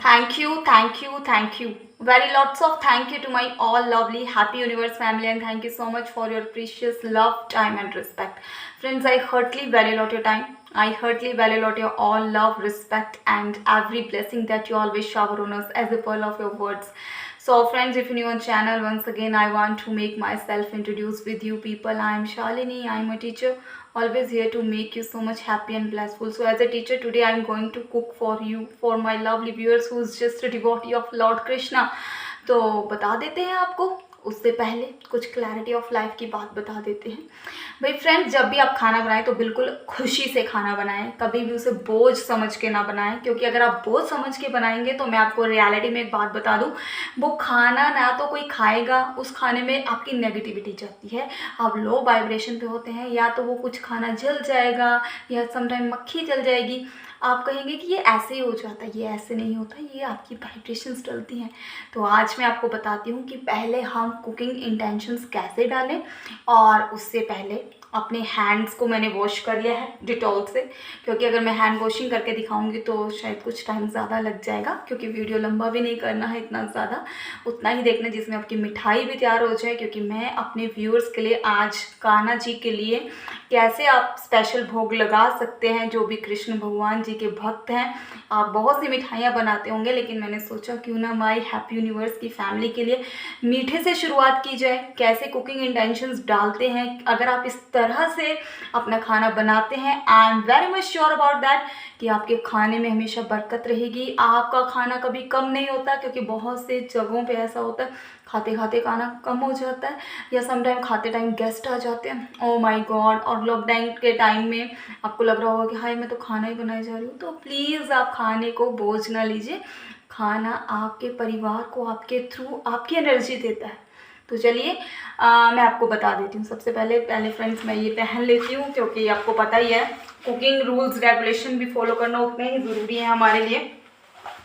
Thank you, thank you, thank you. Very lots of thank you to my all lovely happy universe family, and thank you so much for your precious love, time and respect. Friends, I heartily value lot your time. I heartily value lot your all love, respect and every blessing that you always shower on us as a pearl of your words. So friends, if you're new on channel, once again I want to make myself introduce with you people. I am Shalini. I am a teacher, always here to make you so much happy and blissful. So as a teacher today I am going to cook for you, for my lovely viewers who is just a devotee of Lord Krishna. तो बता देते हैं आपको, उससे पहले कुछ clarity of life की बात बता देते हैं। भाई फ्रेंड्स, जब भी आप खाना बनाएं तो बिल्कुल खुशी से खाना बनाएं, कभी भी उसे बोझ समझ के ना बनाएं, क्योंकि अगर आप बोझ समझ के बनाएंगे तो मैं आपको रियलिटी में एक बात बता दूं, वो खाना ना तो कोई खाएगा, उस खाने में आपकी नेगेटिविटी जाती है, आप लो वाइब्रेशन पे होते हैं, या तो वो कुछ खाना जल जाएगा या समटाइम मक्खी जल जाएगी। आप कहेंगे कि ये ऐसे ही हो जाता है, ये ऐसे नहीं होता, ये आपकी वाइब्रेशंस डलती हैं। तो आज मैं आपको बताती हूँ कि पहले हम कुकिंग इंटेंशंस कैसे डालें, और उससे पहले अपने हैंड्स को मैंने वॉश कर लिया है डिटॉल से, क्योंकि अगर मैं हैंड वॉशिंग करके दिखाऊंगी तो शायद कुछ टाइम ज़्यादा लग जाएगा, क्योंकि वीडियो लंबा भी नहीं करना है इतना ज़्यादा, उतना ही देखना जिसमें आपकी मिठाई भी तैयार हो जाए। क्योंकि मैं अपने व्यूअर्स के लिए आज कान्हा जी के लिए कैसे आप स्पेशल भोग लगा सकते हैं, जो भी कृष्ण भगवान जी के भक्त हैं। आप बहुत सी मिठाइयाँ बनाते होंगे, लेकिन मैंने सोचा क्यों ना माई हैप्पी यूनिवर्स की फैमिली के लिए मीठे से शुरुआत की जाए। कैसे कुकिंग इंटेंशंस डालते हैं, अगर आप इस तरह से अपना खाना बनाते हैं, I am very much sure about that कि आपके खाने में हमेशा बरकत रहेगी, आपका खाना कभी कम नहीं होता। क्योंकि बहुत से जगहों पे ऐसा होता है, खाते खाते खाना कम हो जाता है, या समटाइम खाते टाइम गेस्ट आ जाते हैं, ओ माय गॉड। और लॉकडाउन के टाइम में आपको लग रहा होगा कि हाय मैं तो खाना ही बनाई जा रही हूँ, तो प्लीज़ आप खाने को बोझ ना लीजिए। खाना आपके परिवार को आपके थ्रू आपकी एनर्जी देता है। तो चलिए मैं आपको बता देती हूँ। सबसे पहले फ्रेंड्स मैं ये पहन लेती हूँ, क्योंकि आपको पता ही है कुकिंग रूल्स रेगुलेशन भी फॉलो करना उतने ही ज़रूरी है हमारे लिए,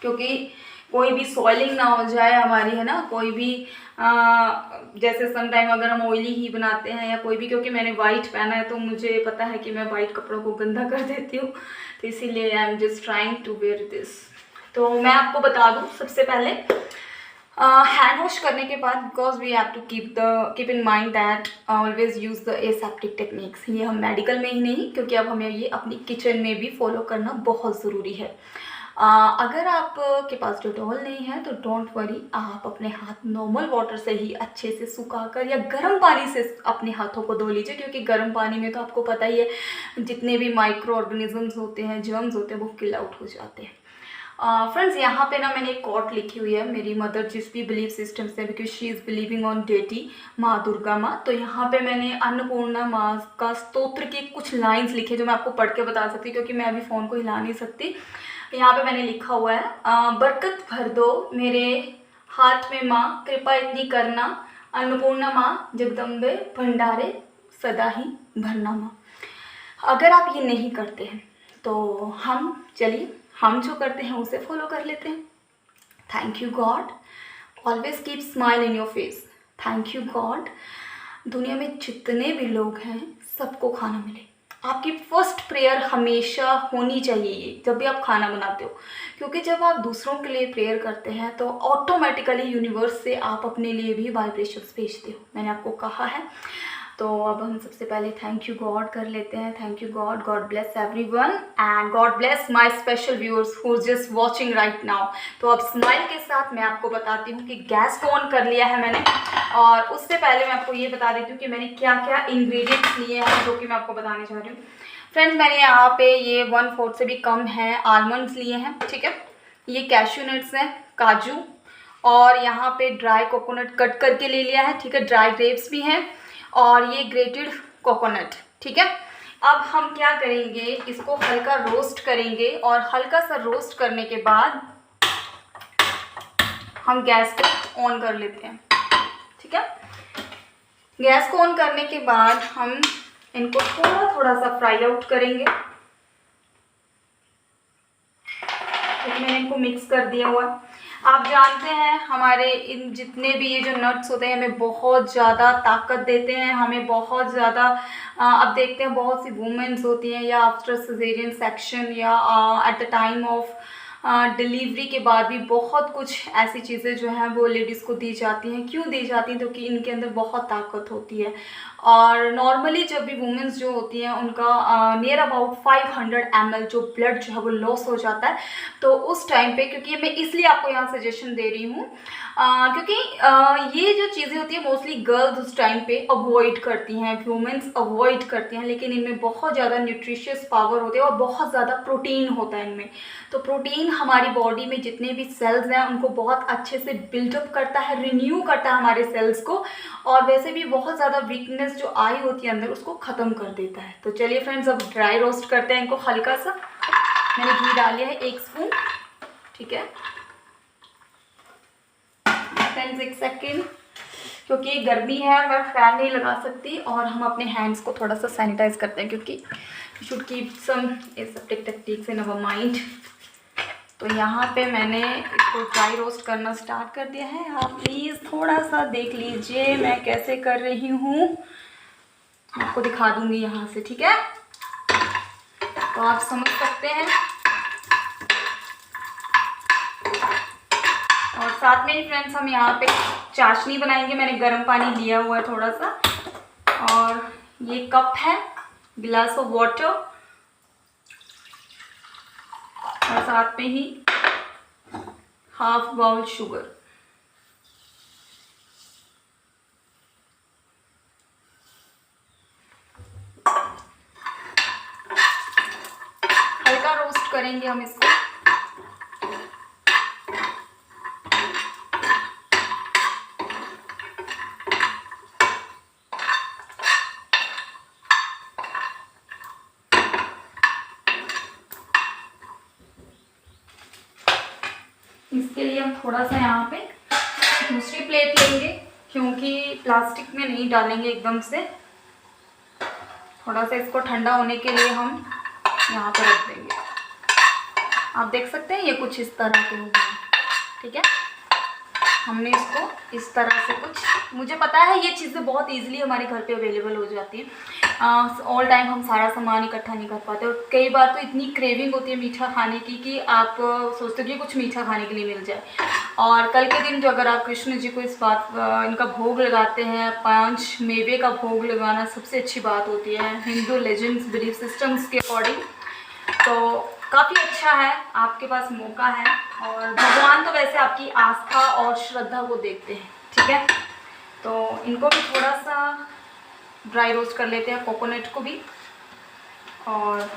क्योंकि कोई भी सॉइलिंग ना हो जाए हमारी, है ना। कोई भी जैसे समटाइम अगर हम ऑयली ही बनाते हैं या कोई भी, क्योंकि मैंने वाइट पहना है तो मुझे पता है कि मैं वाइट कपड़ों को गंदा कर देती हूँ, तो इसीलिए I am just trying to wear this. तो मैं आपको बता दूँ सबसे पहले हैंड वॉश करने के बाद, because we have to keep in mind that always use the aseptic techniques. ये हम मेडिकल में ही नहीं, क्योंकि अब हमें ये अपनी किचन में भी फॉलो करना बहुत ज़रूरी है। अगर आप के पास डेटॉल नहीं है तो डोंट वरी, आप अपने हाथ नॉर्मल वाटर से ही अच्छे से सुखाकर या गर्म पानी से अपने हाथों को धो लीजिए, क्योंकि गर्म पानी में तो आपको पता ही है जितने भी माइक्रो ऑर्गेनिजम्स होते हैं, जर्म्स होते हैं, वो किल आउट हो जाते हैं। फ्रेंड्स, यहाँ पे ना मैंने एक कोट लिखी हुई है, मेरी मदर जिस भी बिलीफ सिस्टम से, because she is believing on deity माँ दुर्गा माँ। तो यहाँ पे मैंने अन्नपूर्णा माँ का स्तोत्र के कुछ लाइंस लिखे, जो मैं आपको पढ़ के बता सकती हूँ, क्योंकि मैं अभी फ़ोन को हिला नहीं सकती। यहाँ पे मैंने लिखा हुआ है, बरकत भर दो मेरे हाथ में माँ, कृपा इतनी करना, अन्नपूर्णा माँ जगदम्बे भंडारे सदा ही भरना माँ। अगर आप ये नहीं करते हैं तो हम जो करते हैं उसे फॉलो कर लेते हैं। Thank you God, always keep smile in your face. Thank you God, दुनिया में जितने भी लोग हैं सबको खाना मिले। आपकी फर्स्ट प्रेयर हमेशा होनी चाहिए ये, जब भी आप खाना बनाते हो, क्योंकि जब आप दूसरों के लिए प्रेयर करते हैं तो ऑटोमेटिकली यूनिवर्स से आप अपने लिए भी वाइब्रेशंस भेजते हो, मैंने आपको कहा है। तो अब हम सबसे पहले थैंक यू गॉड कर लेते हैं। Thank you God, God bless everyone and God bless my special viewers who just watching right now. तो अब स्माइल के साथ मैं आपको बताती हूँ कि गैस को ऑन कर लिया है मैंने, और उससे पहले मैं आपको ये बता देती हूँ कि मैंने क्या क्या इंग्रेडिएंट्स लिए हैं, जो कि मैं आपको बताने जा रही हूँ। फ्रेंड्स, मैंने यहाँ पे ये 1/4 से भी कम है आलमंड्स लिए हैं, ठीक है। ये कैश्यू नट्स हैं, काजू, और यहाँ पे ड्राई कोकोनट कट करके ले लिया है, ठीक है। ड्राई ग्रेप्स भी हैं, और ये ग्रेटेड कोकोनट, ठीक है। अब हम क्या करेंगे, इसको हल्का रोस्ट करेंगे, और हल्का सा रोस्ट करने के बाद हम गैस को ऑन कर लेते हैं, ठीक है। गैस को ऑन करने के बाद हम इनको थोड़ा थोड़ा सा फ्राई आउट करेंगे। तो मैंने इनको मिक्स कर दिया हुआ। आप जानते हैं हमारे इन जितने भी ये जो नट्स होते हैं हमें बहुत ज़्यादा ताकत देते हैं, हमें बहुत ज़्यादा अब देखते हैं बहुत सी वुमेन्स होती हैं या आफ्टर सिजेरियन सेक्शन या at the time of delivery के बाद भी बहुत कुछ ऐसी चीज़ें जो हैं वो लेडीज़ को दी जाती हैं। क्यों दी जाती हैं? क्योंकि इनके अंदर बहुत ताकत होती है। और नॉर्मली जब भी वुमेंस जो होती हैं उनका नियर अबाउट 500 ml जो ब्लड जो है वो लॉस हो जाता है। तो उस टाइम पे, क्योंकि मैं इसलिए आपको यहाँ सजेशन दे रही हूँ क्योंकि ये जो चीज़ें होती हैं मोस्टली गर्ल्स उस टाइम पे अवॉइड करती हैं, वुमेंस अवॉइड करती हैं, लेकिन इनमें बहुत ज़्यादा न्यूट्रिशियस पावर होते हैं और बहुत ज़्यादा प्रोटीन होता है इनमें। तो प्रोटीन हमारी बॉडी में जितने भी सेल्स हैं उनको बहुत अच्छे से बिल्डअप करता है, रिन्यू करता है हमारे सेल्स को, और वैसे भी बहुत ज़्यादा वीकनेस जो आई होती है अंदर उसको ख़त्म कर देता है। तो चलिए फ्रेंड्स, अब ड्राई रोस्ट करते हैं इनको हल्का सा। मैंने घी डाल लिया है 1 स्पून, ठीक है फ्रेंड्स। 1 सेकेंड, क्योंकि गर्मी है मैं फ़ैन नहीं लगा सकती, और हम अपने हैंड्स को थोड़ा सा सैनिटाइज करते हैं क्योंकि should keep some aseptic techniques in our mind. तो यहाँ पे मैंने इसको ड्राई रोस्ट करना स्टार्ट कर दिया है। आप प्लीज़ थोड़ा सा देख लीजिए मैं कैसे कर रही हूँ, आपको दिखा दूँगी यहाँ से, ठीक है? तो आप समझ सकते हैं। और साथ में ही फ्रेंड्स हम यहाँ पे चाशनी बनाएंगे। मैंने गर्म पानी लिया हुआ है थोड़ा सा, और ये कप है, गिलास ऑफ वाटर, और साथ में ही हाफ बाउल शुगर। हल्का रोस्ट करेंगे हम इसको। इसके लिए हम थोड़ा सा यहाँ पे दूसरी प्लेट लेंगे, क्योंकि प्लास्टिक में नहीं डालेंगे एकदम से। थोड़ा सा इसको ठंडा होने के लिए हम यहाँ पर रख देंगे। आप देख सकते हैं ये कुछ इस तरह के हो गए, ठीक है? हमने इसको इस तरह से कुछ, मुझे पता है ये चीज़ें बहुत इजीली हमारे घर पे अवेलेबल हो जाती हैं। ऑल टाइम हम सारा सामान इकट्ठा नहीं कर पाते, और कई बार तो इतनी क्रेविंग होती है मीठा खाने की कि आप सोचते हो कि कुछ मीठा खाने के लिए मिल जाए। और कल के दिन जो अगर आप कृष्ण जी को इस बात इनका भोग लगाते हैं, 5 मेवे का भोग लगाना सबसे अच्छी बात होती है हिंदू लेजेंड्स बिलीफ सिस्टम्स के अकॉर्डिंग। तो काफ़ी अच्छा है, आपके पास मौका है, और भगवान तो वैसे आपकी आस्था और श्रद्धा को देखते हैं, ठीक है? तो इनको भी थोड़ा सा ड्राई रोस्ट कर लेते हैं, कोकोनट को भी, और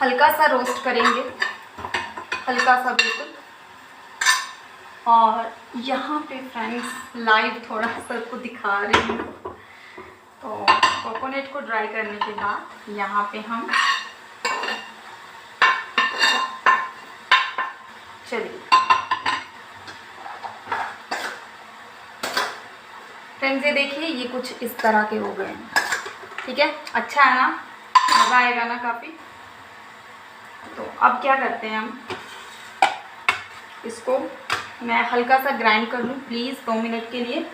हल्का सा रोस्ट करेंगे, हल्का सा बिल्कुल। और यहाँ पे फ्रेंड्स लाइव थोड़ा सा आपको दिखा रही हूँ। तो कोकोनट को ड्राई करने के बाद यहाँ पे हम, चलिए फ्रेंड्स ये देखिए ये कुछ इस तरह के हो गए हैं, ठीक है? अच्छा है ना, मज़ा आएगा ना काफ़ी। तो अब क्या करते हैं हम, इसको मैं हल्का सा ग्राइंड कर लूँ प्लीज़ 2 मिनट के लिए।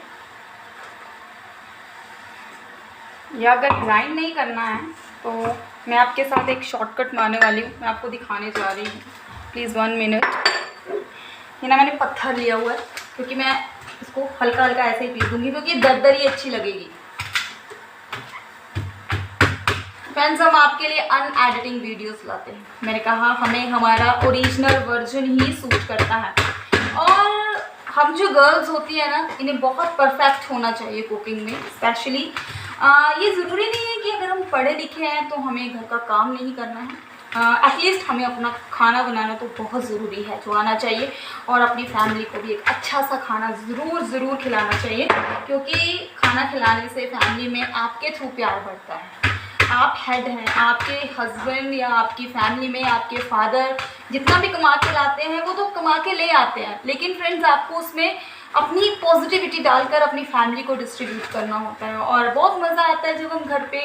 या अगर ग्राइंड नहीं करना है तो मैं आपके साथ एक शॉर्टकट मारने वाली हूँ, मैं आपको दिखाने जा रही हूँ। Please 1 minute. ये ना मैंने पत्थर लिया हुआ है, क्योंकि मैं इसको हल्का हल्का ऐसे ही पीस दूँगी, क्योंकि दरदरी अच्छी लगेगी। फ्रेंड्स हम आपके लिए अनएडिटिंग वीडियोस लाते हैं। मैंने कहा हमें हमारा ओरिजिनल वर्जन ही सूट करता है, और हम जो गर्ल्स होती है ना इन्हें बहुत परफेक्ट होना चाहिए कुकिंग में। स्पेशली ये ज़रूरी नहीं है कि अगर हम पढ़े लिखे हैं तो हमें घर का काम नहीं करना है। एटलीस्ट हमें अपना खाना बनाना तो बहुत ज़रूरी है, जो आना चाहिए, और अपनी फैमिली को भी एक अच्छा सा खाना ज़रूर खिलाना चाहिए, क्योंकि खाना खिलाने से फैमिली में आपके थ्रू प्यार बढ़ता है। आप हेड हैं, आपके हस्बैंड या आपकी फैमिली में आपके फादर जितना भी कमा के लाते हैं वो तो कमा के ले आते हैं, लेकिन फ्रेंड्स आपको उसमें अपनी पॉजिटिविटी डालकर अपनी फैमिली को डिस्ट्रीब्यूट करना होता है। और बहुत मज़ा आता है जब हम घर पे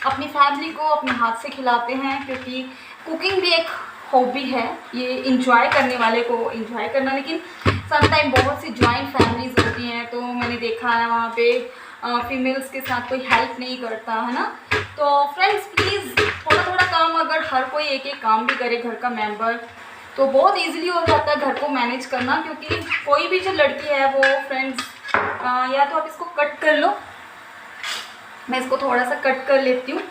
अपनी फैमिली को अपने हाथ से खिलाते हैं, क्योंकि कुकिंग भी एक हॉबी है, ये इंजॉय करने वाले को इंजॉय करना। लेकिन समटाइम बहुत सी जॉइंट फैमिलीज़ होती हैं, तो मैंने देखा है वहाँ पे फीमेल्स के साथ कोई हेल्प नहीं करता है ना। तो फ्रेंड्स प्लीज़ थोड़ा थोड़ा काम, अगर हर कोई एक एक काम भी करे घर का मेंबर, तो बहुत इजीली हो जाता है घर को मैनेज करना, क्योंकि कोई भी जो लड़की है वो फ्रेंड्स या तो आप इसको कट कर लो, मैं इसको थोड़ा सा कट कर लेती हूँ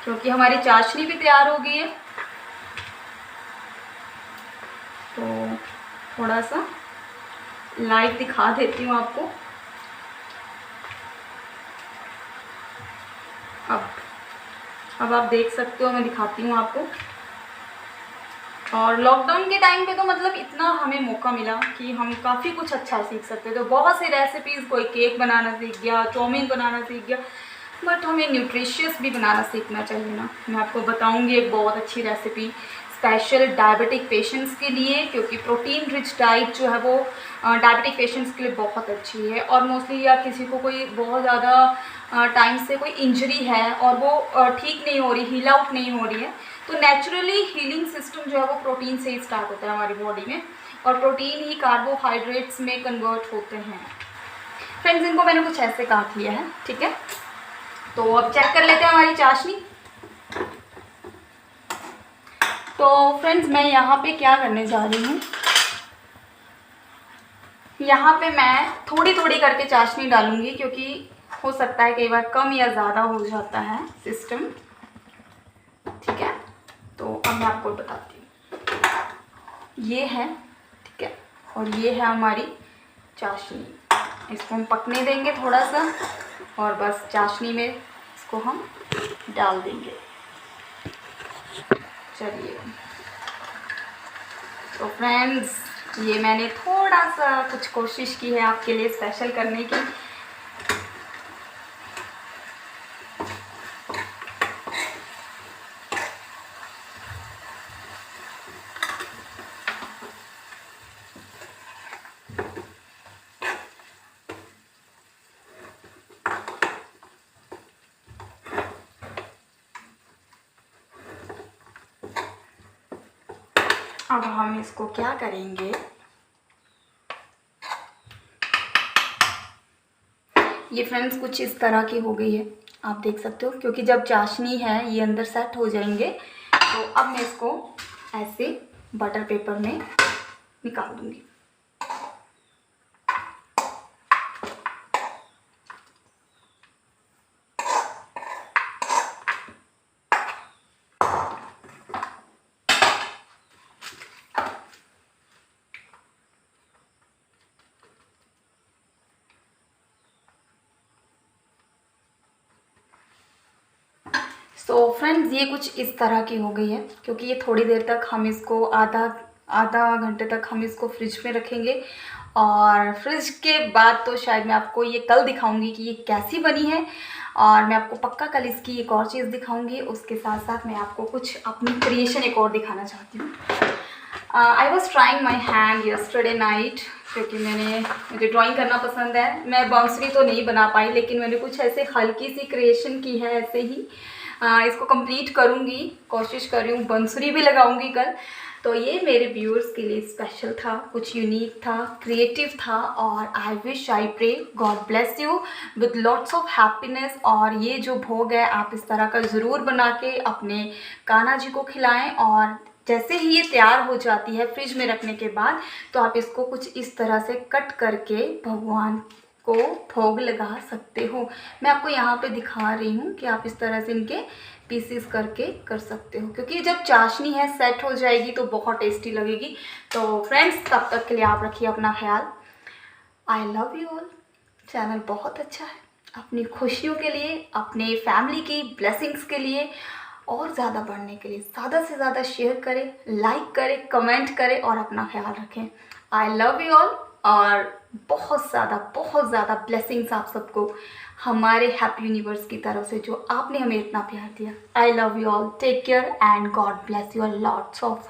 क्योंकि हमारी चाशनी भी तैयार हो गई है। तो थोड़ा सा लाइट दिखा देती हूँ आपको। अब आप देख सकते हो, मैं दिखाती हूँ आपको। और लॉकडाउन के टाइम पे तो मतलब इतना हमें मौका मिला कि हम काफ़ी कुछ अच्छा सीख सकते थे। तो बहुत सी रेसिपीज़, कोई केक बनाना सीख गया, चाउमीन बनाना सीख गया, बट हमें न्यूट्रिशियस भी बनाना सीखना चाहिए ना। मैं आपको बताऊंगी एक बहुत अच्छी रेसिपी स्पेशल डायबिटिक पेशेंट्स के लिए, क्योंकि प्रोटीन रिच डाइट जो है वो डायबिटिक पेशेंट्स के लिए बहुत अच्छी है। और मोस्टली या किसी को कोई बहुत ज़्यादा टाइम से कोई इंजरी है और वो ठीक नहीं हो रही, हील आउट नहीं हो रही है, तो नेचुरली हीलिंग सिस्टम जो है वो प्रोटीन से ही स्टार्ट होता है हमारी बॉडी में, और प्रोटीन ही कार्बोहाइड्रेट्स में कन्वर्ट होते हैं। फ्रेंड्स, इनको मैंने कुछ ऐसे काट लिया है, ठीक है। तो अब चेक कर लेते हैं हमारी चाशनी। तो फ्रेंड्स, मैं यहाँ पे क्या करने जा रही हूँ, यहाँ पे मैं थोड़ी थोड़ी करके चाशनी डालूंगी, क्योंकि हो सकता है कई बार कम या ज़्यादा हो जाता है सिस्टम, ठीक है। तो अब मैं आपको बताती हूँ, ये है, ठीक है, और ये है हमारी चाशनी। इसको हम पकने देंगे थोड़ा सा, और बस चाशनी में इसको हम डाल देंगे। चलिए, तो फ्रेंड्स, ये मैंने थोड़ा सा कुछ कोशिश की है आपके लिए स्पेशल करने की। अब हम इसको क्या करेंगे, ये फ्रेंड्स कुछ इस तरह की हो गई है, आप देख सकते हो, क्योंकि जब चाशनी है ये अंदर सेट हो जाएंगे। तो अब मैं इसको ऐसे बटर पेपर में निकाल दूंगी। तो फ्रेंड्स, ये कुछ इस तरह की हो गई है, क्योंकि ये थोड़ी देर तक हम इसको आधा घंटे तक हम इसको फ्रिज में रखेंगे, और फ्रिज के बाद तो शायद मैं आपको ये कल दिखाऊंगी कि ये कैसी बनी है, और मैं आपको पक्का कल इसकी एक और चीज़ दिखाऊंगी। उसके साथ साथ मैं आपको कुछ अपनी क्रिएशन एक और दिखाना चाहती हूँ। I was trying my hand yesterday night, क्योंकि मुझे ड्राइंग करना पसंद है। मैं बांसुरी तो नहीं बना पाई, लेकिन मैंने कुछ ऐसे हल्की सी क्रिएशन की है ऐसे ही। इसको कंप्लीट करूँगी, कोशिश कर रही हूँ, बांसुरी भी लगाऊंगी कल। तो ये मेरे व्यूअर्स के लिए स्पेशल था, कुछ यूनिक था, क्रिएटिव था, और I wish, I pray God bless you with lots of happiness. और ये जो भोग है आप इस तरह का ज़रूर बना के अपने कान्हा जी को खिलाएं, और जैसे ही ये तैयार हो जाती है फ्रिज में रखने के बाद, तो आप इसको कुछ इस तरह से कट करके भगवान को भोग लगा सकते हो। मैं आपको यहाँ पे दिखा रही हूँ कि आप इस तरह से इनके पीसेस करके कर सकते हो, क्योंकि जब चाशनी है सेट हो जाएगी तो बहुत टेस्टी लगेगी। तो फ्रेंड्स, तब तक के लिए आप रखिए अपना ख्याल। आई लव यू ऑल। चैनल बहुत अच्छा है, अपनी खुशियों के लिए, अपने फैमिली की ब्लेसिंग्स के लिए और ज़्यादा बढ़ने के लिए ज़्यादा से ज़्यादा शेयर करें, लाइक करें, कमेंट करें और अपना ख्याल रखें। आई लव यू ऑल, और बहुत ज़्यादा ब्लेसिंग्स आप सबको हमारे हैप्पी यूनिवर्स की तरफ से, जो आपने हमें इतना प्यार दिया। I love you all, take care and God bless you lots of.